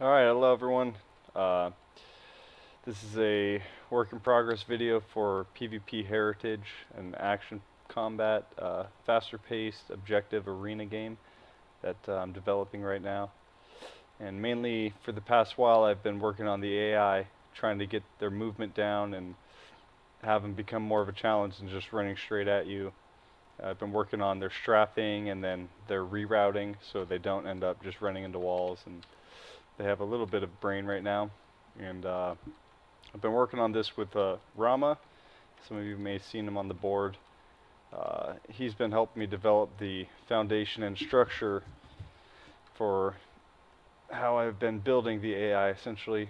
Alright, hello everyone. Uh, this is a work in progress video for PvP Heritage, an action combat, faster paced, objective arena game that I'm developing right now. And mainly for the past while I've been working on the AI, trying to get their movement down and have them become more of a challenge than just running straight at you. I've been working on their strapping and then their rerouting so they don't end up just running into walls, and they have a little bit of brain right now. And I've been working on this with Rama. Some of you may have seen him on the board. He's been helping me develop the foundation and structure for how I've been building the AI essentially,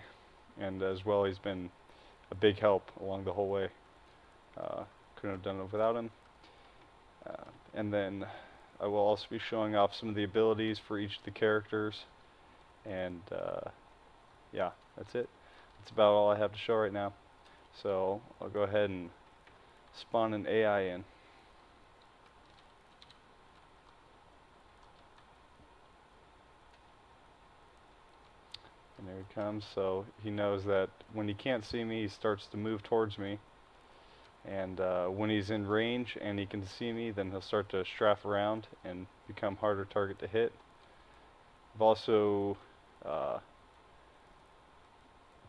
and as well he's been a big help along the whole way. Couldn't have done it without him. And then I will also be showing off some of the abilities for each of the characters, and yeah, that's it. That's about all I have to show right now. So I'll go ahead and spawn an AI in. And there he comes. So he knows that when he can't see me, he starts to move towards me. And when he's in range and he can see me, then he'll start to strafe around and become harder target to hit. I've also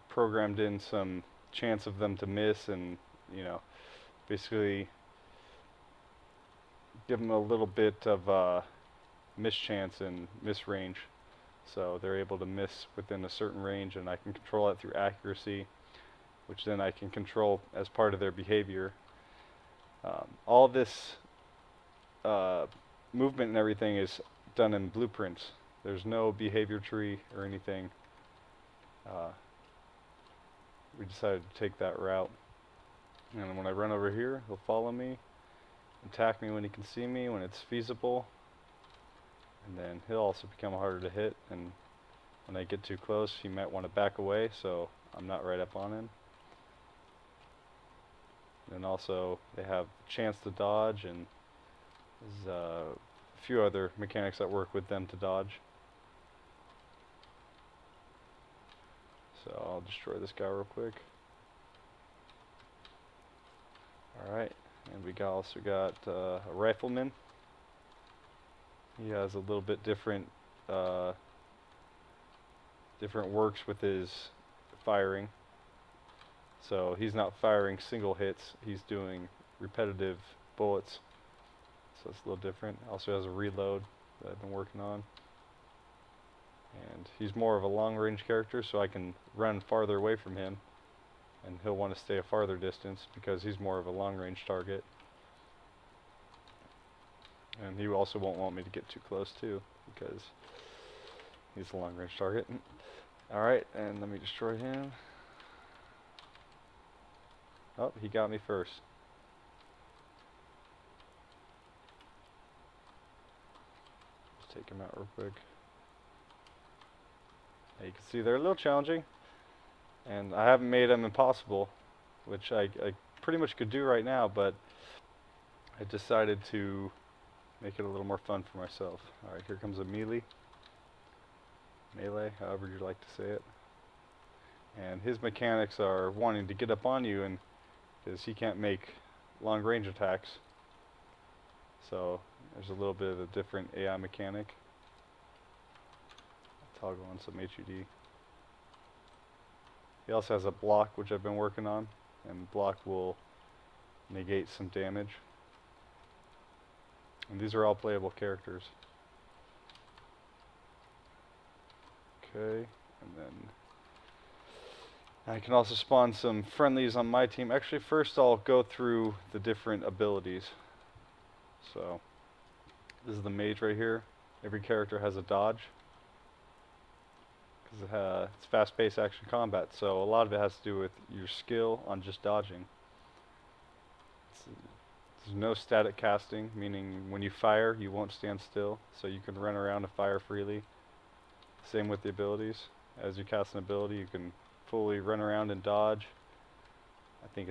programmed in some chance of them to miss, and basically give them a little bit of mischance and miss range. So they're able to miss within a certain range, and I can control that through accuracy, which then I can control as part of their behavior. All this movement and everything is done in blueprints. There's no behavior tree or anything. We decided to take that route. And when I run over here, he'll follow me, attack me when he can see me, when it's feasible. And then he'll also become harder to hit, and when I get too close, he might want to back away, so I'm not right up on him. And also, they have a chance to dodge, and there's a few other mechanics that work with them to dodge. So I'll destroy this guy real quick. Alright, and we also got a rifleman. He has a little bit different works with his firing. So he's not firing single hits, he's doing repetitive bullets. So it's a little different. Also has a reload that I've been working on. And he's more of a long range character, so I can run farther away from him, and he'll want to stay a farther distance because he's more of a long range target. And he also won't want me to get too close too, because he's a long range target. Alright, and let me destroy him. Oh, he got me first. Let's take him out real quick. Now you can see they're a little challenging, and I haven't made them impossible, which I pretty much could do right now, but I decided to make it a little more fun for myself. Alright, here comes a melee, however you like to say it. And his mechanics are wanting to get up on you, and because he can't make long range attacks. So there's a little bit of a different AI mechanic. Toggle on some HUD. He also has a block, which I've been working on, and block will negate some damage. And these are all playable characters. Okay, and then I can also spawn some friendlies on my team. Actually, first I'll go through the different abilities. So this is the mage right here. Every character has a dodge, because it's fast-paced action combat, so a lot of it has to do with your skill on just dodging. There's no static casting, meaning when you fire, you won't stand still, so you can run around and fire freely. Same with the abilities. As you cast an ability, you can fully run around and dodge. I think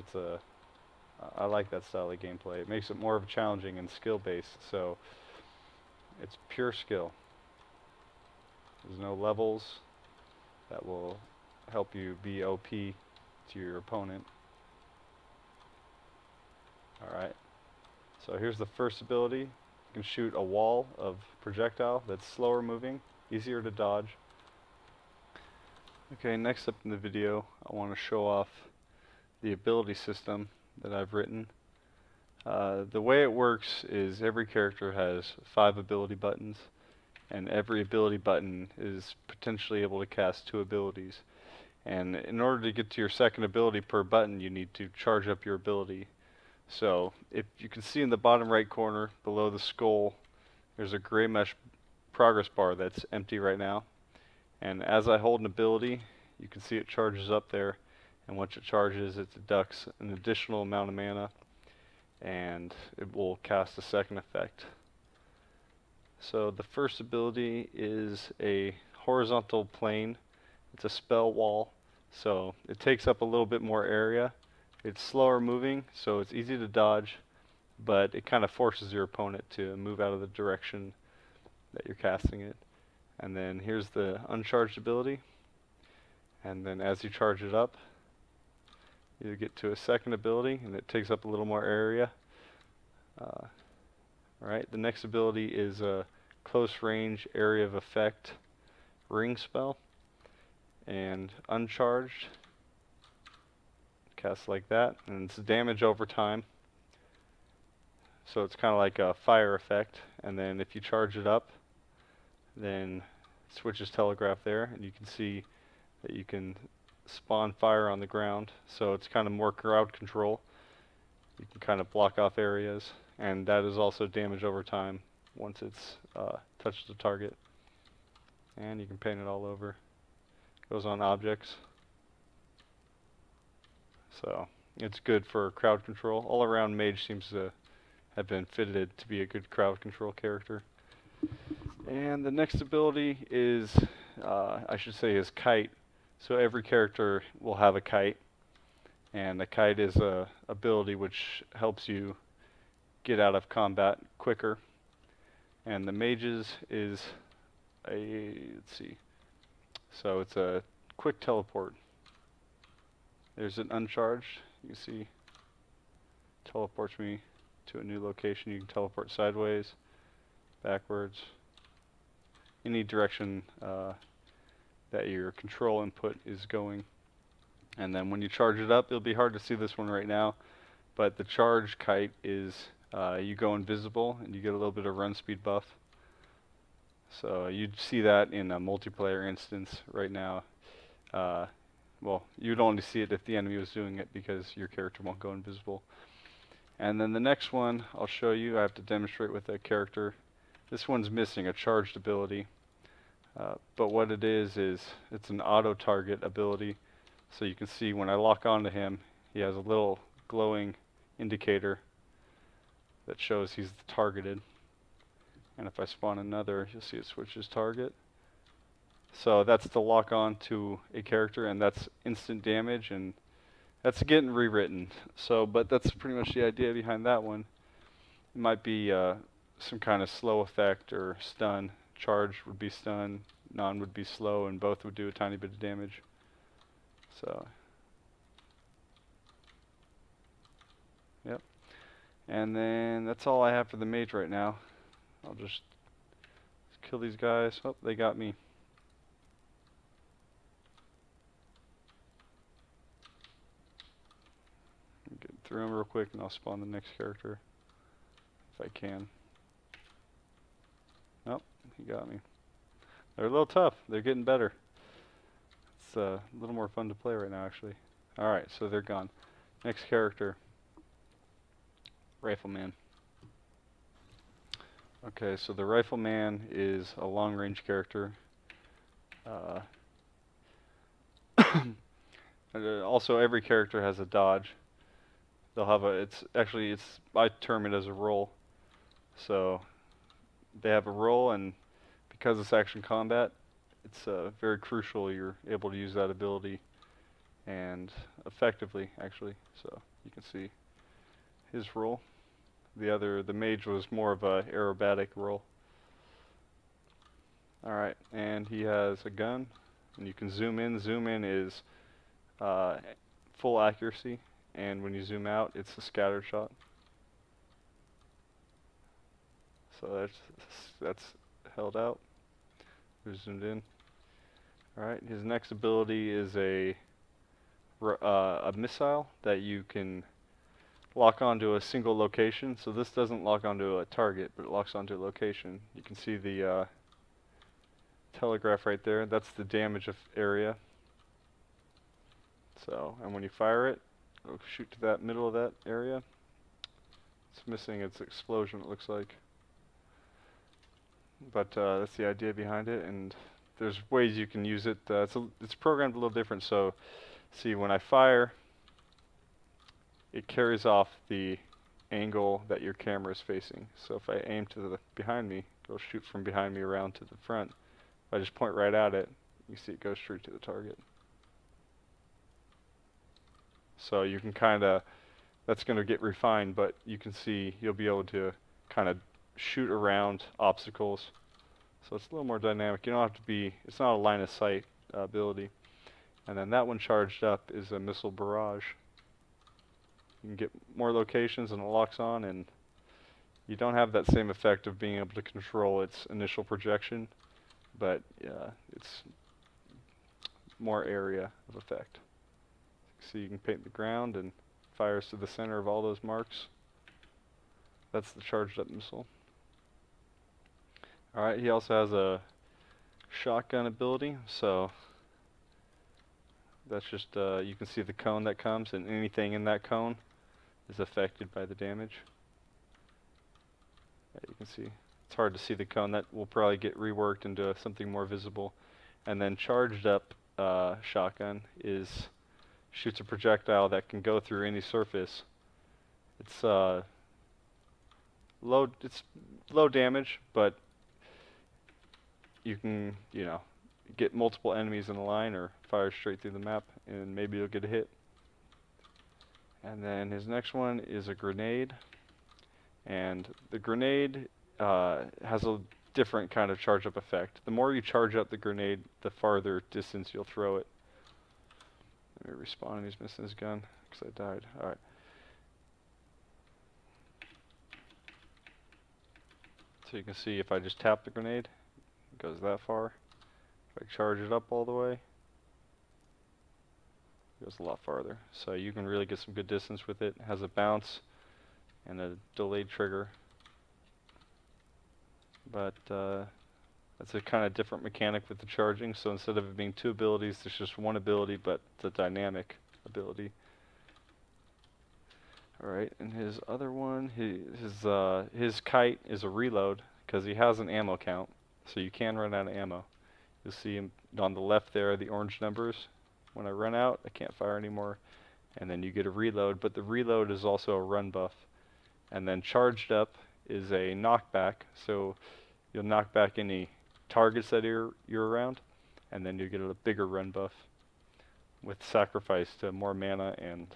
I like that style of gameplay. It makes it more of a challenging and skill-based, so it's pure skill. There's no levels. that will help you be OP to your opponent. Alright, so here's the first ability. You can shoot a wall of projectile that's slower moving, easier to dodge. Okay, next up in the video, I want to show off the ability system that I've written. The way it works is every character has 5 ability buttons, and every ability button is potentially able to cast 2 abilities. And in order to get to your second ability per button, you need to charge up your ability. So if you can see in the bottom right corner below the skull, there's a gray mesh progress bar that's empty right now. And as I hold an ability, you can see it charges up there, and once it charges, it deducts an additional amount of mana, and it will cast a second effect. So the first ability is a horizontal plane. It's a spell wall, so it takes up a little bit more area. It's slower moving, so it's easy to dodge, but it kind of forces your opponent to move out of the direction that you're casting it. And then here's the uncharged ability, and then as you charge it up, you get to a second ability, and it takes up a little more area. Alright, the next ability is a close range area of effect ring spell, and uncharged, cast like that, and it's damage over time, so it's kind of like a fire effect. And then if you charge it up, then it switches telegraph there, and you can see that you can spawn fire on the ground, so it's kind of more crowd control. You can kind of block off areas, and that is also damage over time once it's touched the target. And you can paint it all over. Goes on objects. So it's good for crowd control. All around mage seems to have been fitted to be a good crowd control character. And the next ability is, I should say, is kite. So every character will have a kite, and the kite is a ability which helps you get out of combat quicker. And the mage's is let's see, so it's a quick teleport. There's an uncharged, you can see, teleports me to a new location. You can teleport sideways, backwards, any direction that your control input is going. And then when you charge it up, it'll be hard to see this one right now, but the charge kite is you go invisible and you get a little bit of run speed buff. So you'd see that in a multiplayer instance right now. Well, you'd only see it if the enemy was doing it, because your character won't go invisible. And then the next one I'll show you, I have to demonstrate with a character. This one's missing a charged ability. But what it is it's an auto target ability. So you can see when I lock onto him, he has a little glowing indicator that shows he's targeted. And if I spawn another, you'll see it switches target. So that's the lock on to a character, and that's instant damage, and that's getting rewritten. So, but that's pretty much the idea behind that one. It might be some kind of slow effect or stun. Charge would be stun, non would be slow, and both would do a tiny bit of damage. So, yep. And then that's all I have for the mage right now. I'll just kill these guys. Oh, they got me. Get through them real quick, and I'll spawn the next character if I can. Nope, he got me. They're a little tough. They're getting better. It's a little more fun to play right now, actually. Alright, so they're gone. Next character, Rifleman. Okay, so the Rifleman is a long-range character. Also, every character has a dodge. They'll have a, I term it as a roll. So, they have a roll, and because it's action combat, it's very crucial you're able to use that ability, and effectively, actually. So, you can see his roll. The mage was more of a aerobatic roll. Alright, and he has a gun, And you can zoom in. Zoom in is full accuracy, and when you zoom out, it's a scatter shot. So that's held out. We're zoomed in. All right. His next ability is a missile that you can lock onto a single location. So this doesn't lock onto a target, but it locks onto a location. You can see the telegraph right there. That's the damage area. So, and when you fire it, it'll shoot to that middle of that area. It's missing its explosion, it looks like. But that's the idea behind it, and there's ways you can use it. It's programmed a little different. So, see, when I fire, it carries off the angle that your camera is facing. So if I aim to the behind me, it'll shoot from behind me around to the front. If I just point right at it, you see it goes straight to the target. So you can kind of, that's going to get refined, but you can see you'll be able to kind of shoot around obstacles. So it's a little more dynamic. You don't have to be, it's not a line of sight ability. And then that one charged up is a missile barrage. You can get more locations and it locks on, and you don't have that same effect of being able to control its initial projection, but it's more area of effect. So you can paint the ground and fires to the center of all those marks. That's the charged up missile. Alright, he also has a shotgun ability, so that's just, you can see the cone that comes, and anything in that cone is affected by the damage. You can see, it's hard to see the cone. That will probably get reworked into something more visible. And then charged up shotgun shoots a projectile that can go through any surface. It's low damage, but you can, get multiple enemies in a line or fire straight through the map, and maybe you'll get a hit. And then his next one is a grenade. And the grenade has a different kind of charge up effect. The more you charge up the grenade, the farther distance you'll throw it. Let me respawn, he's missing his gun because I died. Alright. So you can see if I just tap the grenade, it goes that far. If I charge it up all the way, it goes a lot farther. So you can really get some good distance with it. It has a bounce and a delayed trigger. But that's a kind of different mechanic with the charging. So instead of it being two abilities, there's just one ability, but the dynamic ability. Alright, and his other one, his kite is a reload, because he has an ammo count, so you can run out of ammo. You'll see him on the left there, the orange numbers. When I run out, I can't fire anymore, and then you get a reload, but the reload is also a run buff. And then charged up is a knockback, so you'll knock back any targets that you're around, and then you get a bigger run buff with sacrifice to more mana and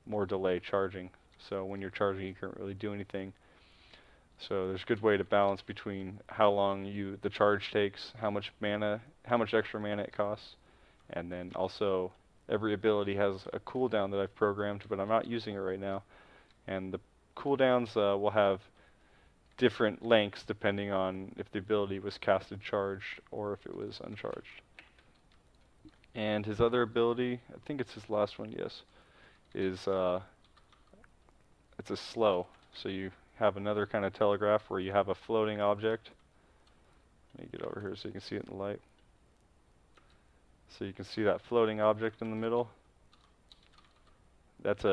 more delay charging. So when you're charging, you can't really do anything. So there's a good way to balance between how long the charge takes, how much extra mana it costs, and then also every ability has a cooldown that I've programmed, but I'm not using it right now. And the cooldowns will have different lengths depending on if the ability was casted charged or if it was uncharged. And his other ability, I think it's his last one, yes, is it's a slow. So you have another kind of telegraph where you have a floating object. Let me get over here so you can see it in the light. So you can see that floating object in the middle. That's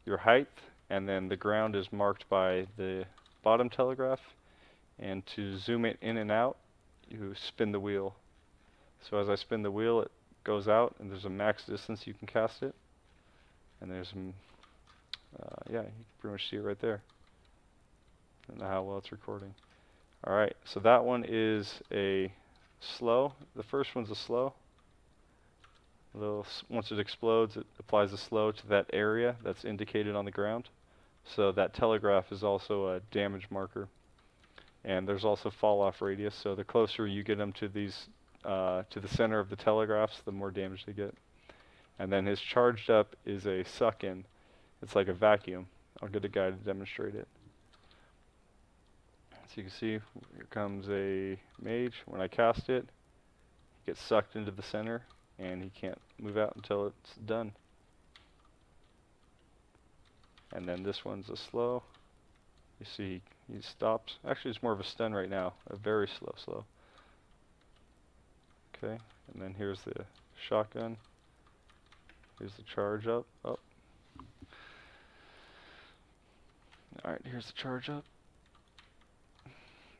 your height, and then the ground is marked by the bottom telegraph. And to zoom it in and out, you spin the wheel. So as I spin the wheel, it goes out, and there's a max distance you can cast it. And there's some, yeah, you can pretty much see it right there. I don't know how well it's recording. Alright, so that one is a slow. The first one's a slow. Once it explodes, it applies a slow to that area that's indicated on the ground. So that telegraph is also a damage marker. And there's also fall off radius, so the closer you get them to these to the center of the telegraphs, the more damage they get. And then his charged up is a suck-in. It's like a vacuum. I'll get a guy to demonstrate it. So you can see, here comes a mage. When I cast it, he gets sucked into the center, and he can't move out until it's done. And then this one's a slow. You see, he stops. Actually, it's more of a stun right now. A very slow. Okay, and then here's the shotgun. Here's the charge up. Oh. Alright, here's the charge up.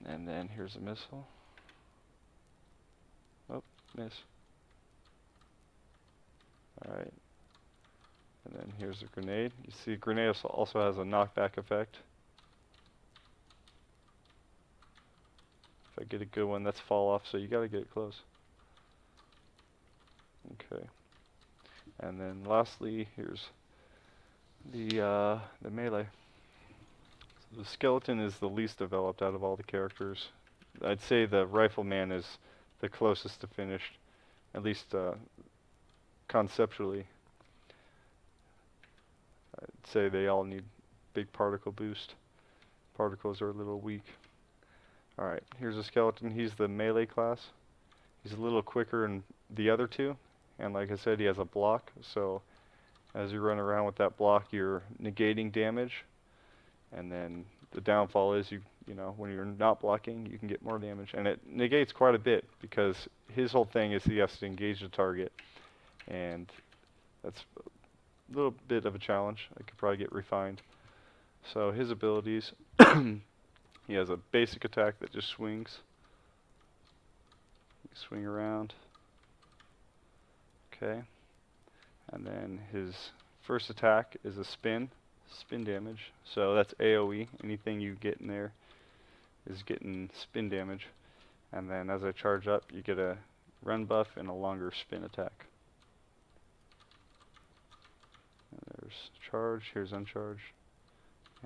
And then here's a missile. Oh, miss. Alright. And then here's a grenade. You see, grenade also has a knockback effect. If I get a good one, that's fall off, so you gotta get it close. Okay. And then lastly, here's the melee. So the skeleton is the least developed out of all the characters. I'd say the rifleman is the closest to finished, at least conceptually. I'd say they all need big particle boost. Particles are a little weak. Alright, here's a skeleton. He's the melee class. He's a little quicker than the other two, and like I said, he has a block, so as you run around with that block, you're negating damage, and then the downfall is you know, when you're not blocking, you can get more damage, and it negates quite a bit, because his whole thing is he has to engage the target, and that's a little bit of a challenge. I could probably get refined. So his abilities, he has a basic attack that just swings. You swing around. Okay. And then his first attack is a spin damage. So that's AoE. Anything you get in there is getting spin damage. And then as I charge up, you get a run buff and a longer spin attack. And there's charge, here's uncharged,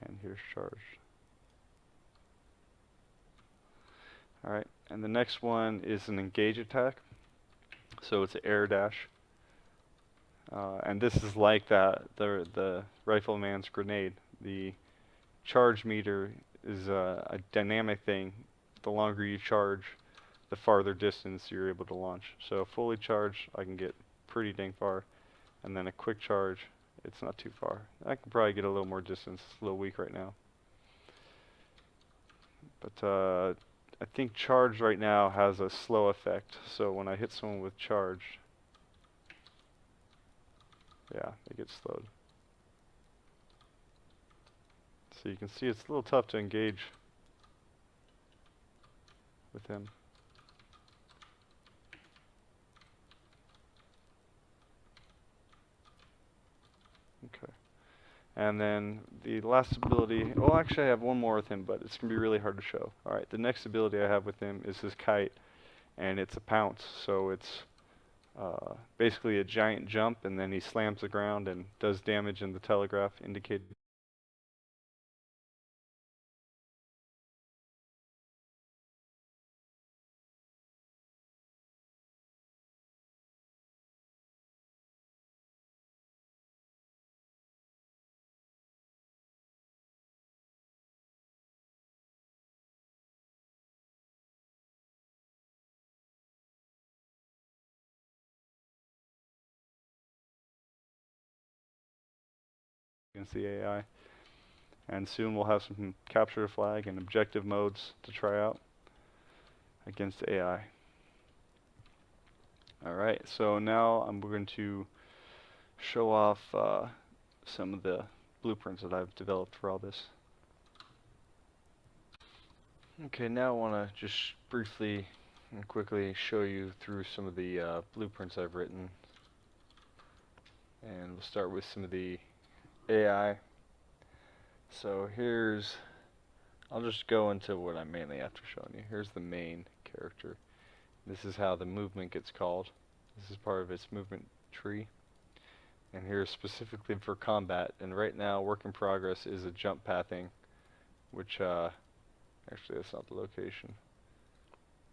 and here's charged. Alright, and the next one is an engage attack. So it's an air dash. And this is like the rifleman's grenade. The charge meter is a dynamic thing. The longer you charge, the farther distance you're able to launch. So fully charged, I can get pretty dang far. And then a quick charge, it's not too far. I can probably get a little more distance. It's a little weak right now. But I think charge right now has a slow effect. So when I hit someone with charge, yeah, it gets slowed. So you can see it's a little tough to engage with him. Okay. And then the last ability, well actually I have one more with him, but it's going to be really hard to show. Alright, the next ability I have with him is his kite, and it's a pounce. So it's basically a giant jump, and then he slams the ground and does damage in the telegraph indicated. Against the AI. And soon we'll have some capture the flag and objective modes to try out against AI. Alright, so now I'm going to show off some of the blueprints that I've developed for all this. Okay, now I want to just briefly and quickly show you through some of the blueprints I've written. And we'll start with some of the AI. So I'll just go into what I'm mainly after showing you. Here's the main character. This is how the movement gets called. This is part of its movement tree. And here's specifically for combat. And right now, work in progress is a jump pathing, which actually that's not the location.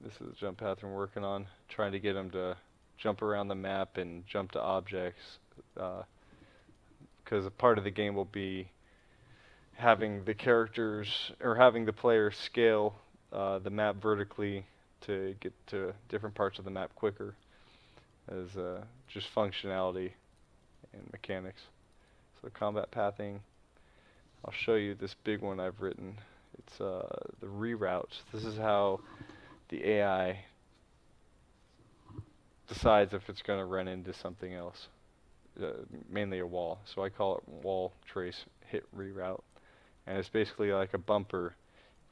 This is the jump path we're working on, trying to get them to jump around the map and jump to objects, because a part of the game will be having the characters, or having the player scale the map vertically to get to different parts of the map quicker, as just functionality and mechanics. So combat pathing, I'll show you this big one I've written. It's the reroutes. This is how the AI decides if it's going to run into something else, mainly a wall. So I call it wall trace hit reroute, and it's basically like a bumper.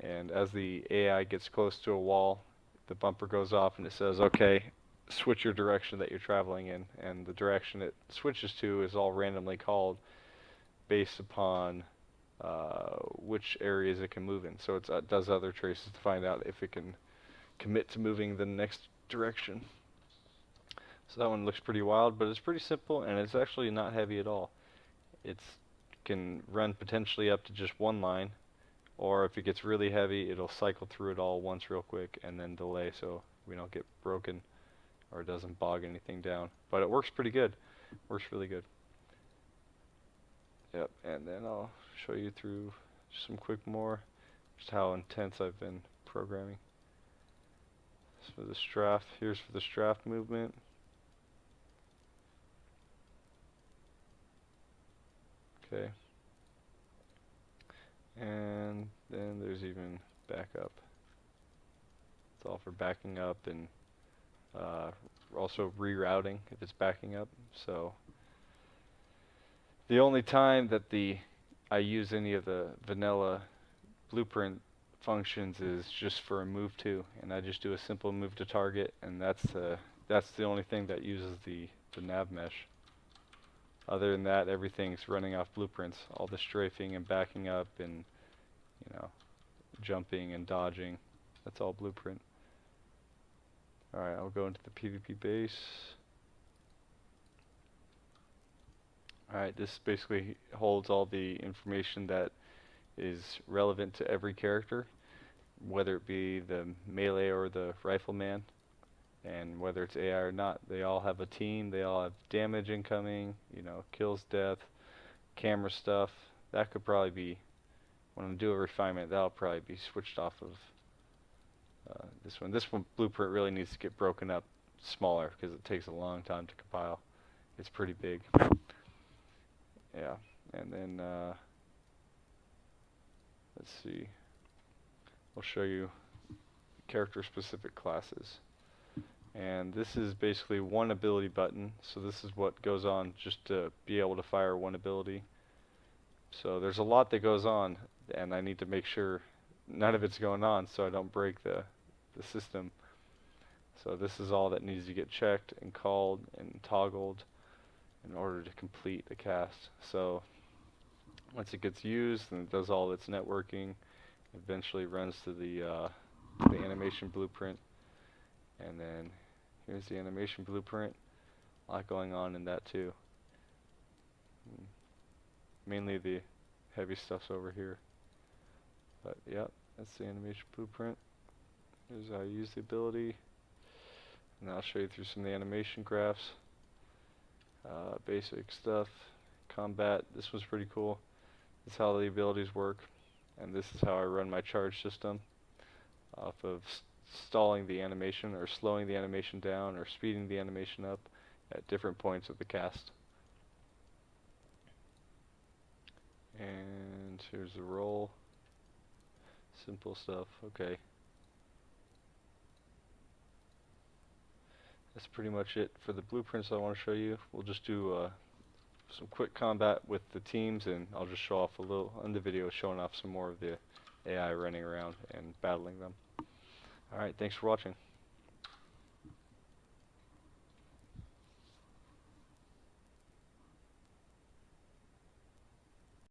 And as the AI gets close to a wall, the bumper goes off and it says, "Okay, switch your direction that you're traveling in." And the direction it switches to is all randomly called based upon which areas it can move in. So it does other traces to find out if it can commit to moving the next direction. So that one looks pretty wild, but it's pretty simple, and it's actually not heavy at all. It can run potentially up to just one line, or if it gets really heavy, it'll cycle through it all once real quick and then delay so we don't get broken or it doesn't bog anything down. But it works pretty good. Works really good. Yep, and then I'll show you through some quick more, just how intense I've been programming. So for the strafe, here's for the strafe movement. Okay. And then there's even backup. It's all for backing up and also rerouting if it's backing up. So the only time that I use any of the vanilla blueprint functions is just for a move to, and I just do a simple move to target, and that's the only thing that uses the nav mesh. Other than that, everything's running off blueprints. All the strafing and backing up and, you know, jumping and dodging, that's all blueprint. Alright, I'll go into the PvP base. Alright, this basically holds all the information that is relevant to every character, whether it be the melee or the rifleman, and whether it's AI or not. They all have a team, they all have damage incoming, you know, kills, death, camera stuff. That could probably be, when I do a refinement, that'll probably be switched off of this one. This one blueprint really needs to get broken up smaller because it takes a long time to compile. It's pretty big. Yeah, and then let's see. I'll show you character specific classes. And this is basically one ability button. So this is what goes on just to be able to fire one ability. So there's a lot that goes on, and I need to make sure none of it's going on so I don't break the system. So this is all that needs to get checked and called and toggled in order to complete the cast. So once it gets used and it does all its networking, it eventually runs to the animation blueprint, and then here's the animation blueprint. A lot going on in that too. Mainly the heavy stuff's over here. But yep, that's the animation blueprint. Here's how I use the ability. And I'll show you through some of the animation graphs. Basic stuff. Combat, this was pretty cool. This is how the abilities work. And this is how I run my charge system off of stalling the animation or slowing the animation down or speeding the animation up at different points of the cast. And here's the roll. Simple stuff. Okay. That's pretty much it for the blueprints I want to show you. We'll just do some quick combat with the teams, and I'll just show off a little on the video, showing off some more of the AI running around and battling them. Alright, thanks for watching.